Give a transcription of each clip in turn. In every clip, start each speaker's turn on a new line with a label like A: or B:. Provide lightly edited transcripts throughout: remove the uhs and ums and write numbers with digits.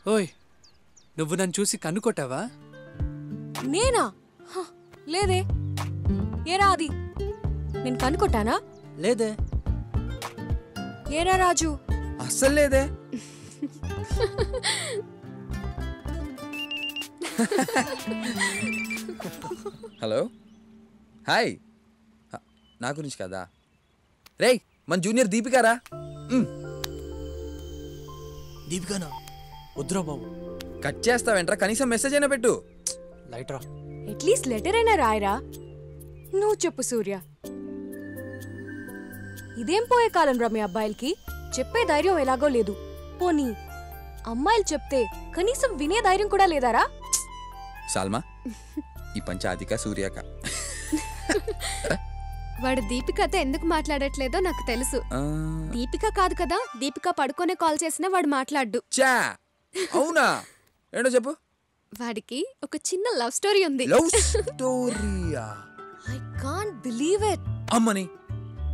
A: ఓయ్, నువ్వు నన్ను చూసి కన్నుకొట్టావా?
B: నేనా? లేదే. ఏరా అది, నేను కనుకొట్టానా?
C: లేదే.
B: ఏరా రాజు?
D: అస్సలు లేదే. Hello, hi. నా గురించి కదా. రేయ్, మన జూనియర్ దీపికారా?
C: దీపికానా? వద్దురా బాబు.
D: కట్ చేస్తావేంట్రా? కనీసం మెసేజ్ అయినా పెట్టు.
C: లైట్ రా.
B: అట్లీస్ట్ లెటర్ అయినా రాయరా. నువ్వు చెప్పు సూర్య, ఇదేం పోయే కాలం రా మీ అబ్బాయిలకి? చెప్పే ధైర్యం ఎలాగో లేదు. పోనీ అమ్మాయిలు చెప్తే కనీసం వినే ధైర్యం కూడా లేదారా?
D: సాల్మా, ఈ పంచాదిక సూర్యక.
E: వాడు దీపికతో ఎందుకు మాట్లాడట్లేదో నాకు తెలుసు. దీపిక కాదు కదా, దీపిక పడుకోనే కాల్ చేసినా వాడు మాట్లాడ్డు.
D: చా, అవునా? ఏంటో చెప్పు.
E: వాడికి ఒక చిన్న లవ్ స్టోరీ ఉంది.
D: లవ్ స్టోరీయా?
B: I can't believe it.
D: అమ్మని,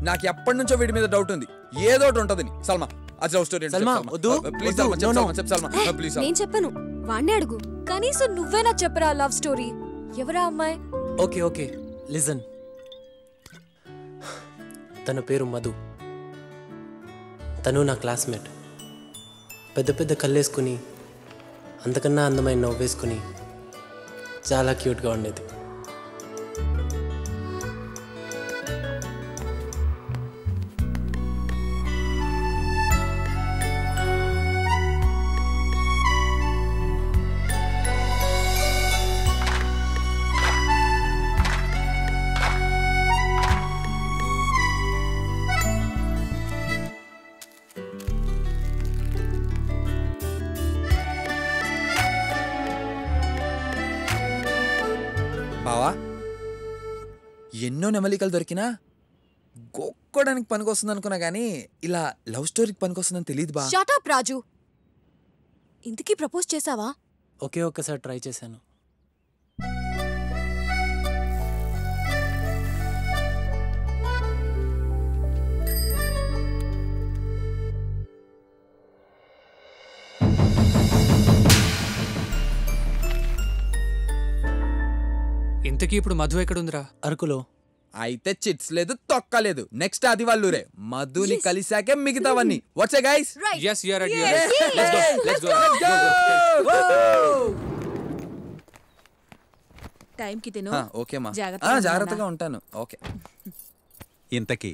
D: నాకు ఎప్పటి నుంచో వీడి మీద డౌట్ ఉంది. ఏదో ఒకటి ఉంటదని. సల్మా, అది love story. Please Salma, please.
B: నేను చెప్పను, వాణ్ణి అడుగు. కనీసం నువ్వేనా చెప్పరా లవ్ స్టోరీ. ఎవరా అమ్మాయి?
C: Okay okay, listen. తన పేరు మధు. తను నా క్లాస్మేట్. పెద్ద పెద్ద కళ్ళేసుకుని, అంతకన్నా అందమైన నవ్వేసుకుని చాలా క్యూట్గా ఉండేది.
D: బావా, ఎన్నో నెమలికలు దొరికినా గోక్కోడానికి పనికొస్తుంది అనుకున్నా గానీ ఇలా లవ్ స్టోరీకి పనికొస్తుందని తెలియదు బా.
B: షట్ అప్ రాజు. ఇంతకీ ప్రపోజ్ చేసావా?
C: ఒకే ఒక్కసారి ట్రై చేశాను.
A: ఇంతకీ ఇప్పుడు మధు ఎక్కడుందిరా?
C: అరకులో.
D: అయితే చిట్స్ లేదు, తొక్క లేదు. నెక్స్ట్ అది వాళ్ళురే. మధుని కలిసాకే మిగతావన్నీ. What's guys?
A: yes you are ready. let's go.
F: Time కి తిను.
D: ఓకే మా, జాగ్రత్తగా ఉంటాను. ఓకే.
G: ఇంతకీ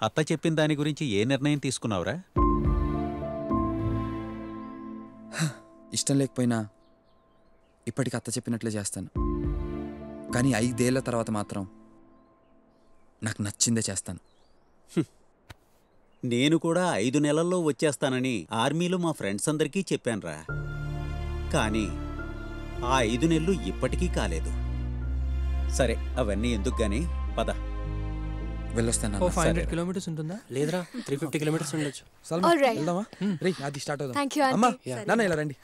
G: అత్త చెప్పిన దాని గురించి ఏ నిర్ణయం తీసుకున్నావురా?
D: ఇష్టం లేకపోయినా ఇప్పటికి అత్త చెప్పినట్లే చేస్తాను. కానీ 5 ఏళ్ల తర్వాత మాత్రం నాకు నచ్చిందే చేస్తాను.
G: నేను కూడా 5 నెలల్లో వచ్చేస్తానని ఆర్మీలో మా ఫ్రెండ్స్ అందరికీ చెప్పానురా. కానీ ఆ 5 నెలలు ఇప్పటికీ కాలేదు. సరే, అవన్నీ ఎందుకు గాని, పద.
D: వెళ్ళొస్తాను.
A: 500 కిలోమీటర్స్ ఉంటుందా?
C: లేదురా, 350 కిలోమీటర్స్ ఉండొచ్చు.
D: వెళ్దామా? రే, అది స్టార్ట్ అవుదాం.
B: థ్యాంక్ యూ
D: అమ్మా, నాన్న ఇలా రండి.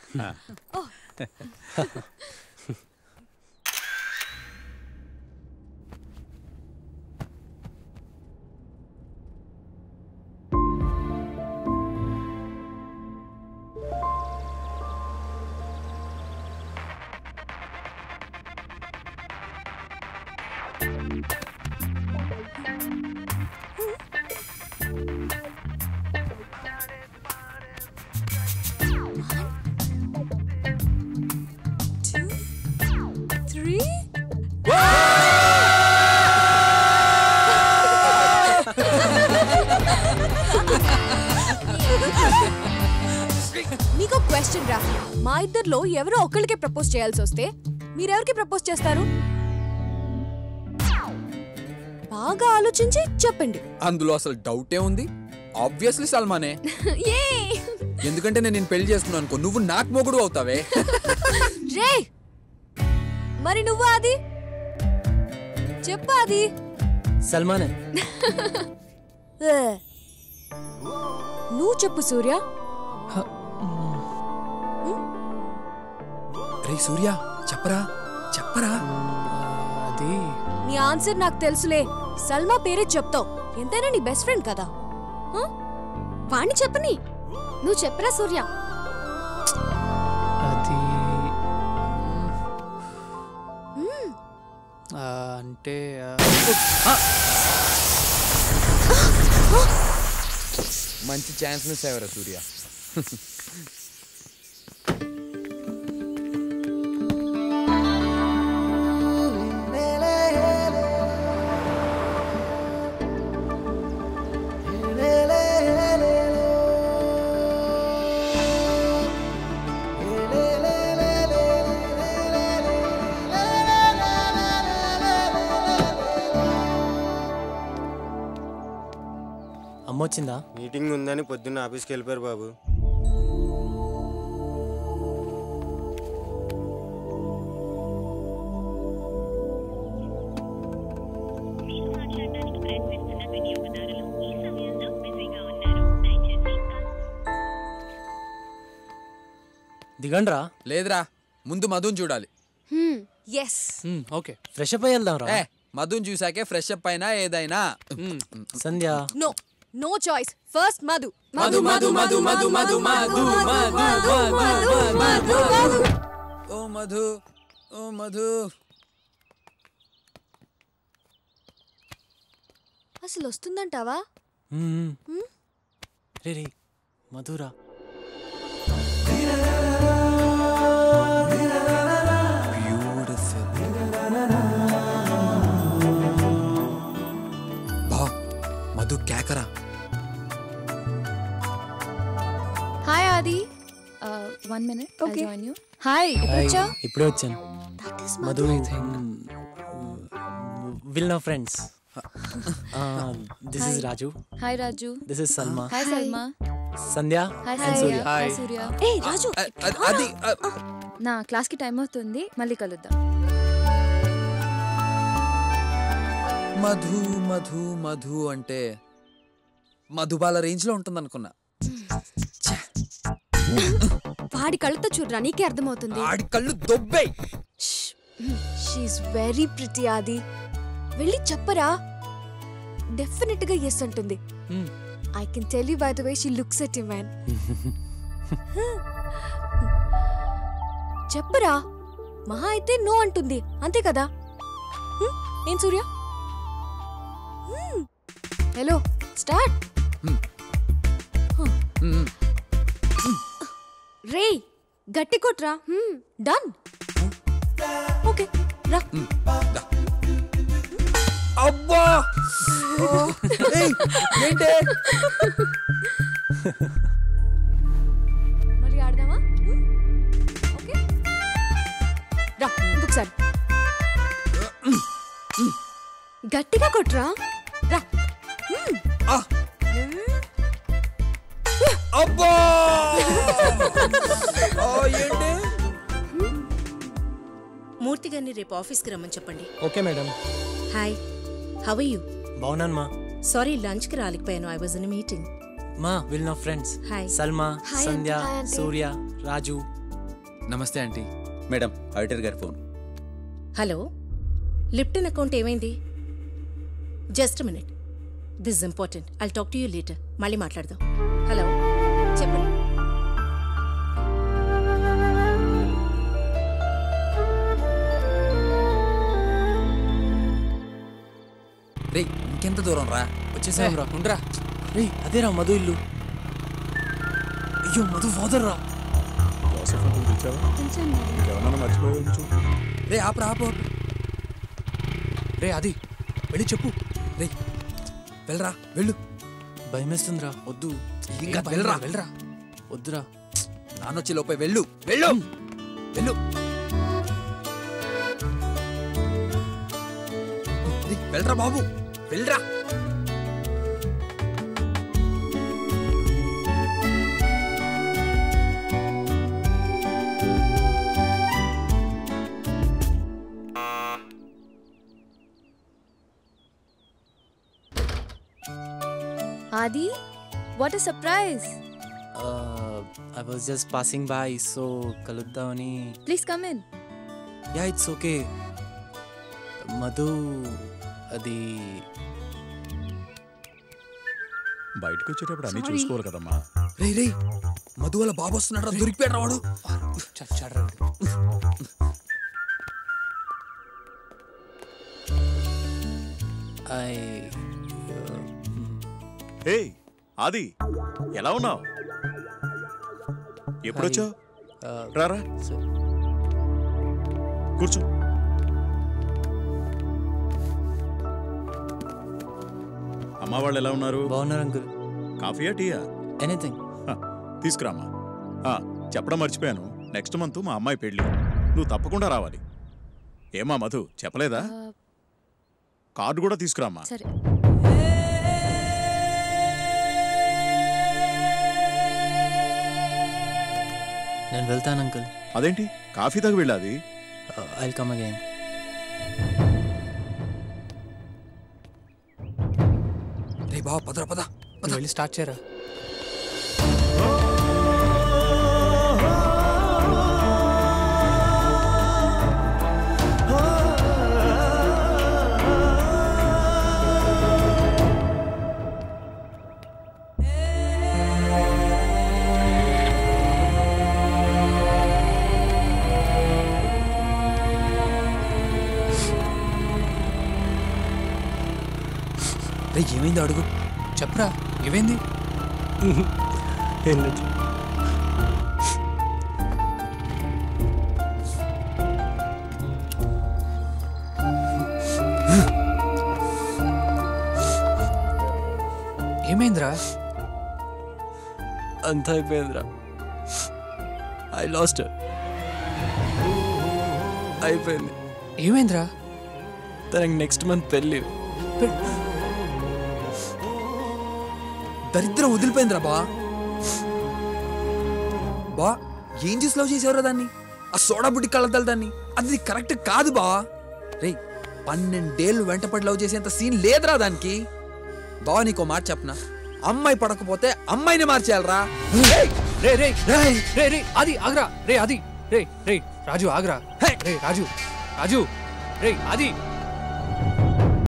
B: మీకు క్వశ్చన్ రా. మా ఇద్దరిలో ఎవరో ఒకళ్ళకే ప్రపోజ్ చేయాల్సి వస్తే మీరెవరికి ప్రపోజ్ చేస్తారు? బాగా ఆలోచించి చెప్పండి.
D: అందులో అసలు డౌటే ఉంది. ఆబ్వియస్లీ సల్మానే. ఎందుకంటే నేను పెళ్లి చేసుకున్నాను అనుకో, నువ్వు నాకు మొగుడు అవుతావే.
B: రే, మరి నువ్వు అది చెప్పు. అది
C: సల్మానే.
B: నువ్వు చెప్పు సూర్య.
D: రే సూర్య, చెప్పరా చెప్పరా.
C: అది
B: నీ ఆన్సర్ నాకు తెలుసులే. సల్మా పేరే చెప్తావు. ఎంతైనా నీ బెస్ట్ ఫ్రెండ్ కదా.
E: వాణ్ణి చెప్పని. నువ్వు చెప్పరా సూర్య.
A: అంటే
D: మంచి ఛాన్స్ మిస్ అయ్యారా సూర్య.
C: అమ్మ వచ్చిందా?
F: మీటింగ్ ఉందని పొద్దున్న ఆఫీస్కి వెళ్ళిపోయారు బాబు.
C: దిగండ్రా.
D: లేదురా, ముందు మధుని చూడాలి.
B: Yes
A: okay.
C: ఫ్రెష్ అప్ అయ్యేద్దాం రా.
D: మధుని చూసాకే ఫ్రెష్ అప్ అయినా ఏదైనా.
C: Sandhya.
B: No no choice. First Madhu.
A: Madhu Madhu Madhu Madhu Madhu Madhu Madhu Madhu.
D: ఓ మధు, ఓ మధు.
B: అసలు వస్తుందంటావా?
C: రే రే మధురా.
D: మధు కేకరా.
E: Hi Aadi. 1 minute. I'll join you. Hi.
C: ఇప్పుడే వచ్చాను. Madhu will know friends. This is Raju.
E: Hi Raju.
C: This is Salma.
E: Hi Salma.
C: Sandhya and Surya.
E: Hi సూర్య.
B: ఏ రాజు,
D: అది
E: నా క్లాస్ కి టైం అవుతుంది, మళ్ళీ కలుద్దాం.
D: మధు మధు మధు అంటే మధుబాల రేంజ్ లో ఉంటుంది అనుకున్నా.
E: వాడి కళ్ళతో చూడరా, నీకే అర్థమవుతుంది.
D: ఆడి కళ్ళు దొబ్బై.
B: షీఈస్ వెరీ ప్రిటీ ఆది. వెళ్ళి చెప్పరా. డెఫినెట్ గా ఎస్ అంటుంది. I can tell you by the way she looks at you man. చెప్పరా. మహా అయితే నో అంటుంది, అంతే కదా? ఏం సూర్య? Hello, start. రే గట్టి కొట్రా. డన్. ఓకే రా.
D: అబ్బా ఏంటే
B: మరి ఆడదామా? ఓకే రా. ఇంకొకసారి గట్టిగా కొట్రా. రా.
D: అబ్బా ఏంటి?
H: మూర్తి గారిని రేపు ఆఫీస్కి రమ్మని చెప్పండి.
C: Okay madam.
H: Hi, how are you?
C: బాగున్నాను మా.
H: సారీ, లంచ్కి రాలేకపోయాను. I was in a meeting.
C: మా will know friends.
H: Hi.
C: Salma,
B: hi
C: Sandhya,
B: hi aunty.
C: Surya, Raju.
D: నమస్తే ఆంటీ.
G: మేడం, ఆడిటర్ గారి ఫోన్.
H: హలో, లిప్టన్ అకౌంట్ ఏమైంది? Just minute, this important. I'll talk to you later. మళ్ళీ మాట్లాడదాం. హలో, చెప్పండి.
D: రే ఇంకెంత దూరం రా,
C: వచ్చేసాం రా.
A: ఉండరా.
C: రే అదేరా మధు ఇల్లు. అయ్యో మధు ఫాదర్ రా.
D: రే ఆపు ఆపు.
A: రే అది వెళ్ళి చెప్పు.
D: రే వెళ్ళరా, వెళ్ళు.
C: భయమేస్తుందిరా.
A: వద్దు.
D: ఇంకా వెళ్ళరా,
A: వెళ్ళరా. వద్దురా.
D: నాన్నొచ్చే లోపే వెళ్ళు, వెళ్ళు, వెళ్ళు. వెళ్ళరా బాబు, వెళ్ళరా.
E: Aadi, what a surprise.
C: I was just passing by, so కలుద్దామని.
E: Please come in.
C: Yeah it's okay. Madhu అది
I: బయటకు వచ్చేటప్పుడు అన్ని చూసుకోవాలి కదమ్మా.
D: రే రే మధు వాళ్ళ బాబు వస్తున్నాడు, దొరికిపోయాడు వాడు.
C: ఐ
I: హే ఆది, ఎలా ఉన్నావు? ఎప్పుడొచ్చావు? రారా కూర్చో. అమ్మ వాళ్ళు ఎలా ఉన్నారు?
C: బాగున్నారు అంకుల్.
I: కాఫీయా టీయా?
C: ఎనీథింగ్.
I: తీసుకురామ్మా. చెప్పడం మర్చిపోయాను, నెక్స్ట్ మంత్ మా అమ్మాయి పెళ్ళి, నువ్వు తప్పకుండా రావాలి. ఏమా మధు చెప్పలేదా? కార్డు కూడా తీసుకురామ్మా.
B: సరే.
C: నేను వెళ్తాను అంకుల్.
I: అదేంటి కాఫీ తాగి వెళ్ళాది?
C: I'll come again.
D: రే బావ పదరా పద.
C: వెళ్ళి స్టార్ట్ చేయరా.
D: రే ఏమైంది అడుగు, చెప్పరా ఏమైంది? ఏమైందిరా?
C: అంతా అయిపోయిందిరా. I last. అయిపోయింది.
D: ఏమైందిరా?
C: తనకి నెక్స్ట్ మంత్ పెళ్ళి.
D: దరిద్రం వదిలిపోయిందిరా బా. బా ఏం చేసి లవ్ చేసేవరా దాన్ని? ఆ సోడా బుడ్డి కళ్ళద్దాలి దాన్ని. అది కరెక్ట్ కాదు బా. రే 12 ఏళ్ళు వెంటపడి లవ్ చేసేంత సీన్ లేదురా దానికి. బావా నీకో మాట చెప్పనా, అమ్మాయి పడకపోతే అమ్మాయిని మార్చేయాలరా.
J: రే రే రే రే అది ఆగ్రా. రే అది రే రే రాజు ఆగ్రా. రే రాజు రాజు రే అది